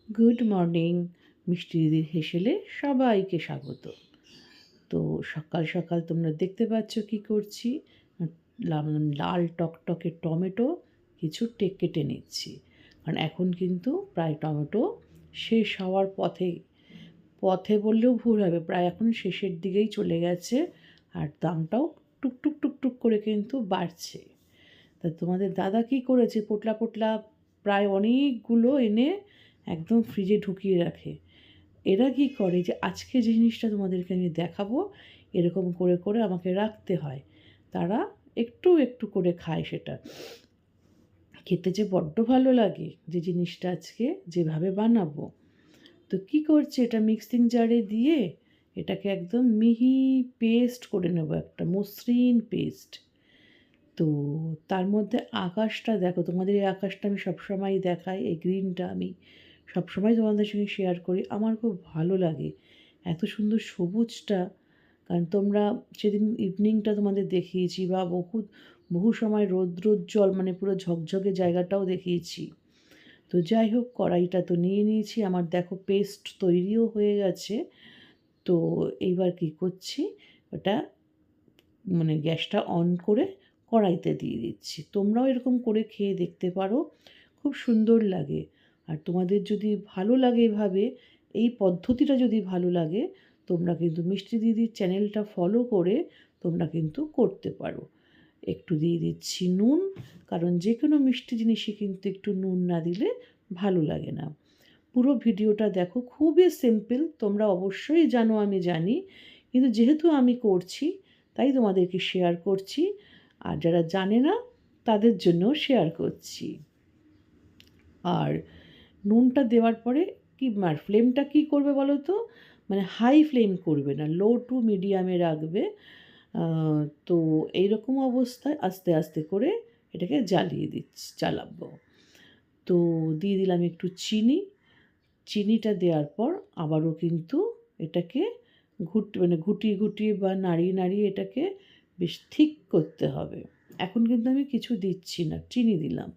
Good morning. মিষ্টি দিদির হেসেলে সবাইকে স্বাগত। তো সকাল সকাল তোমরা দেখতে পাচ্ছ কি করছি। লাল টকটকে টমেটো কিছু কেটে নিচ্ছি, কারণ এখন কিন্তু প্রায় টমেটো শেষ হওয়ার পথে। পথে বললেও ভুল হবে, প্রায় এখন শেষের দিকেই চলে গেছে। আর দামটাও টুকটুক টুকটুক করে কিন্তু বাড়ছে। তা তোমাদের দাদা কী করেছে, পোটলা পোটলা প্রায় অনেকগুলো এনে একদম ফ্রিজে ঢুকিয়ে রাখে। এরা কী করে যে আজকে যে জিনিসটা তোমাদেরকে আমি দেখাবো, এরকম করে করে আমাকে রাখতে হয়। তারা একটু একটু করে খায়, সেটা খেতে যে বড্ড ভালো লাগে যে জিনিসটা আজকে যেভাবে বানাবো। তো কী করছে, এটা মিক্সিং জারে দিয়ে এটাকে একদম মিহি পেস্ট করে নেব, একটা মসৃণ পেস্ট। তো তার মধ্যে আকাশটা দেখো, তোমাদের এই আকাশটা আমি সবসময় দেখাই, এই গ্রিনটা আমি সবসময় তোমাদের সঙ্গে শেয়ার করি। আমার খুব ভালো লাগে এত সুন্দর সবুজটা, কারণ তোমরা সেদিন ইভিনিংটা তোমাদের দেখিয়েছি, বা বহু সময় রৌদ্রোজ্জ্বল মানে পুরো ঝকঝকে জায়গাটাও দেখিয়েছি। তো যাই হোক, কড়াইটা তো নিয়ে নিয়েছি, আমার দেখো পেস্ট তৈরিও হয়ে গেছে। তো এইবার কী করছি, ওটা মানে গ্যাসটা অন করে কড়াইতে দিয়ে দিচ্ছি। তোমরাও এরকম করে খেয়ে দেখতে পারো, খুব সুন্দর লাগে। আর তোমাদের যদি ভালো লাগে এভাবে, এই পদ্ধতিটা যদি ভালো লাগে, তোমরা কিন্তু মিষ্টি দিদির চ্যানেলটা ফলো করে তোমরা কিন্তু করতে পারো। একটু দিয়ে দিচ্ছি নুন, কারণ যে কোনো মিষ্টি জিনিসই কিন্তু একটু নুন না দিলে ভালো লাগে না। পুরো ভিডিওটা দেখো, খুবই সিম্পল, তোমরা অবশ্যই জানো আমি জানি, কিন্তু যেহেতু আমি করছি তাই তোমাদেরকে শেয়ার করছি, আর যারা জানে না তাদের জন্যও শেয়ার করছি। আর নুনটা দেওয়ার পরে কি ফ্লেমটা কী করবে বলো তো, মানে হাই ফ্লেম করবে না, লো টু মিডিয়ামে রাখবে। তো এইরকম অবস্থায় আস্তে আস্তে করে এটাকে জ্বালাবো। তো দিয়ে দিলাম একটু চিনি। চিনিটা দেওয়ার পর আবারও কিন্তু এটাকে ঘুটিয়ে ঘুটিয়ে বা নাড়িয়ে নাড়িয়ে এটাকে বেশ ঠিক করতে হবে। এখন কিন্তু আমি কিছু দিচ্ছি না, চিনি দিলাম।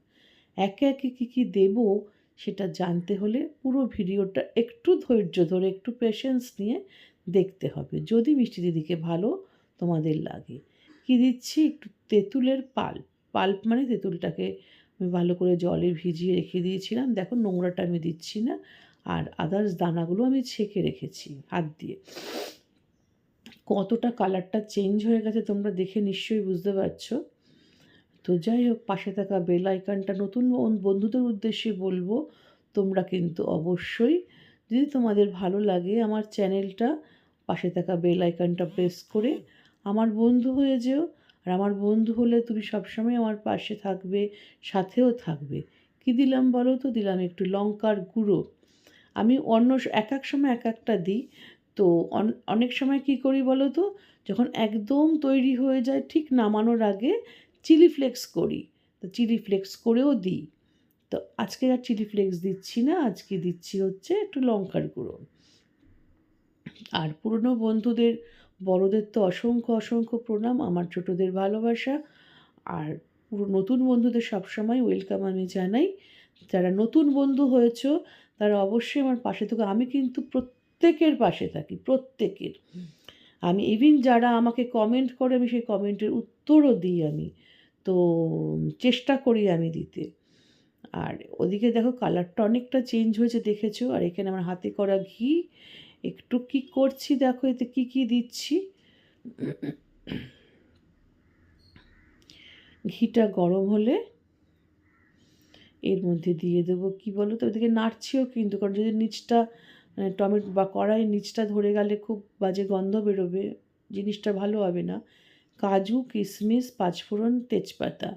একে একে কী কী দেবো সেটা জানতে হলে পুরো ভিডিওটা একটু ধৈর্য ধরে, একটু পেশেন্স নিয়ে দেখতে হবে, যদি মিষ্টি দিদিকে ভালো তোমাদের লাগে। কী দিচ্ছি, একটু তেঁতুলের পাল্প মানে তেঁতুলটাকে আমি ভালো করে জলে ভিজিয়ে রেখে দিয়েছিলাম, দেখো নোংরাটা আমি দিচ্ছি না। আর আদার্স দানাগুলো আমি ছেঁকে রেখেছি হাত দিয়ে। কতটা কালারটা চেঞ্জ হয়ে গেছে তোমরা দেখে নিশ্চয়ই বুঝতে পারছো। তো যাই হোক, পাশে থাকা বেল আইকনটা নতুন বন্ধুদের উদ্দেশ্যে বলবো, তোমরা কিন্তু অবশ্যই, যদি তোমাদের ভালো লাগে আমার চ্যানেলটা, পাশে থাকা বেল আইকনটা প্রেস করে আমার বন্ধু হয়ে যেও। আর আমার বন্ধু হলে তুমি সবসময় আমার পাশে থাকবে, সাথেও থাকবে। কী দিলাম বলো তো, দিলাম একটু লঙ্কার গুঁড়ো। আমি এক এক সময় এক একটা দিই। তো অনেক সময় কী করি বলো তো, যখন একদম তৈরি হয়ে যায় ঠিক নামানোর আগে চিলি ফ্লেক্স করি, তো চিলি ফ্লেক্স করেও দিই। তো আজকে আর চিলি ফ্লেক্স দিচ্ছি না, আজকে দিচ্ছি হচ্ছে একটু লঙ্কার গুঁড়ো। আর পুরনো বন্ধুদের, বড়দের তো অসংখ্য অসংখ্য প্রণাম, আমার ছোটদের ভালোবাসা। আর পুরো নতুন বন্ধুদের সবসময় ওয়েলকাম আমি জানাই। যারা নতুন বন্ধু হয়েছো তারা অবশ্যই আমার পাশে থাকো। আমি কিন্তু প্রত্যেকের পাশে থাকি, প্রত্যেকের। আমি ইভিন যারা আমাকে কমেন্ট করে, আমি সেই কমেন্টের উত্তরও দিই আমি। তো চেষ্টা করি আমি দিতে। আর ওদিকে দেখো কালারটা অনেকটা চেঞ্জ হয়েছে দেখেছো। আর এখানে আমার হাতে করা ঘি, একটু কী করছি দেখো, এতে কী কী দিচ্ছি। ঘিটা গরম হলে এর মধ্যে দিয়ে দেবো কী বলো তো, ওদিকে নাড়ছিও কিন্তু, কারণ যদি নিচটা টমেটো বা কড়াইয়ের নিচটা ধরে গেলে খুব বাজে গন্ধ বেরোবে, জিনিসটা ভালো হবে না। কাজু, কিশমিশ, পাঁচফোড়ন, তেজপাতা,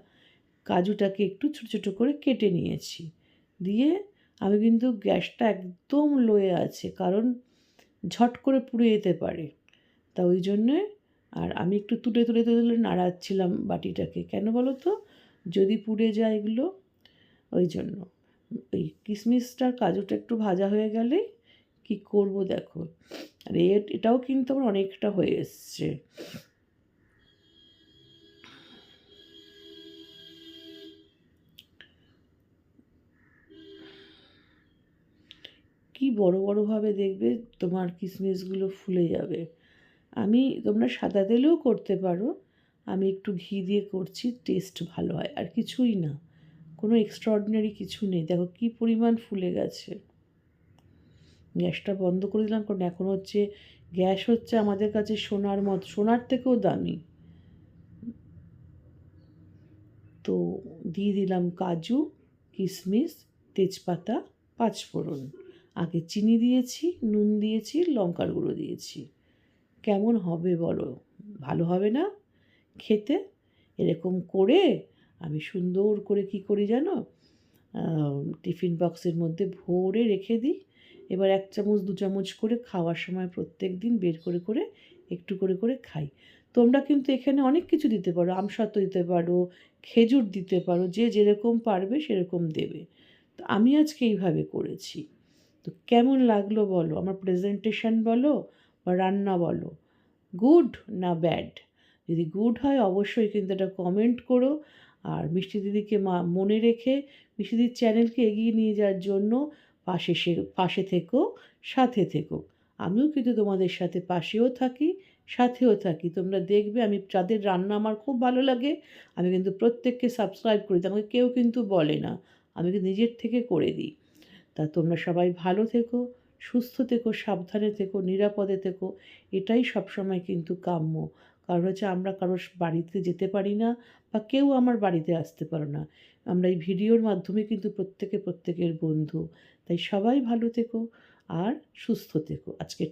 কাজুটাকে একটু ছোটো ছোটো করে কেটে নিয়েছি। দিয়ে আমি কিন্তু গ্যাসটা একদম লোয়ে আছে, কারণ ঝট করে পুড়ে যেতে পারে, তা ওই জন্যে। আর আমি একটু তুলে তুলে তুলে তুলে নাড়াচ্ছিলাম বাটিটাকে, কেন বলো তো, যদি পুড়ে যায় এগুলো, ওই জন্য। ওই কিশমিশটার কাজুটা একটু ভাজা হয়ে গেলেই কী করবো দেখো। আর এটাও কিন্তু আমার অনেকটা হয়ে এসছে। কি বড় বড়ভাবে দেখবে তোমার কিশমিশগুলো ফুলে যাবে। তোমরা সাদা তেলেও করতে পারো, আমি একটু ঘি দিয়ে করছি, টেস্ট ভালো হয়। আর কিছুই না, কোনো এক্সট্রাঅর্ডিনারি কিছু নেই। দেখো কী পরিমাণ ফুলে গেছে। গ্যাসটা বন্ধ করে দিলাম, কারণ এখন হচ্ছে গ্যাস হচ্ছে আমাদের কাছে সোনার মতো, সোনার থেকেও দামি। তো দিয়ে দিলাম কাজু, কিশমিশ, তেজপাতা, পাঁচফোড়ন। আগে চিনি দিয়েছি, নুন দিয়েছি, লঙ্কার গুঁড়ো দিয়েছি। কেমন হবে বলো? ভালো হবে না খেতে? এরকম করে আমি সুন্দর করে কী করি জানো, টিফিন বক্সের মধ্যে ভরে রেখে দিই। এবার 1 চামচ 2 চামচ করে খাওয়ার সময় প্রত্যেক দিন বের করে করে একটু করে করে খাই। তোমরা কিন্তু এখানে অনেক কিছু দিতে পারো, আমসত্ত্ব দিতে পারো, খেজুর দিতে পারো, যে যেরকম পারবে সেরকম দেবে। তো আমি আজকে এইভাবে করেছি। তো কেমন লাগলো বলো? আমার প্রেজেন্টেশন বলো বা রান্না বলো, গুড না ব্যাড? যদি গুড হয় অবশ্যই কিন্তু একটা কমেন্ট করো। আর মিষ্টি দিদিকে মনে রেখে মিষ্টি দিদির চ্যানেলকে এগিয়ে নিয়ে যাওয়ার জন্য পাশে থেকো, সাথে থেকো। আমিও কিন্তু তোমাদের সাথে পাশেও থাকি, সাথেও থাকি। তোমরা দেখবে আমি যাদের রান্না আমার খুব ভালো লাগে, আমি কিন্তু প্রত্যেককে সাবস্ক্রাইব করে দিই। আমাকে কেউ কিন্তু বলে না, আমি কিন্তু নিজের থেকে করে দিই। তা তোমরা সবাই ভালো থেকো, সুস্থ থেকো, সাবধানে থেকো, নিরাপদে থেকো। এটাই সবসময় কিন্তু কাম্য। কারণ হচ্ছে আমরা কারোর বাড়িতে যেতে পারি না, বা কেউ আমার বাড়িতে আসতে পারে না। আমরা এই ভিডিওর মাধ্যমে কিন্তু প্রত্যেকের বন্ধু। তাই সবাই ভালো থেকো আর সুস্থ থেকো। আজকে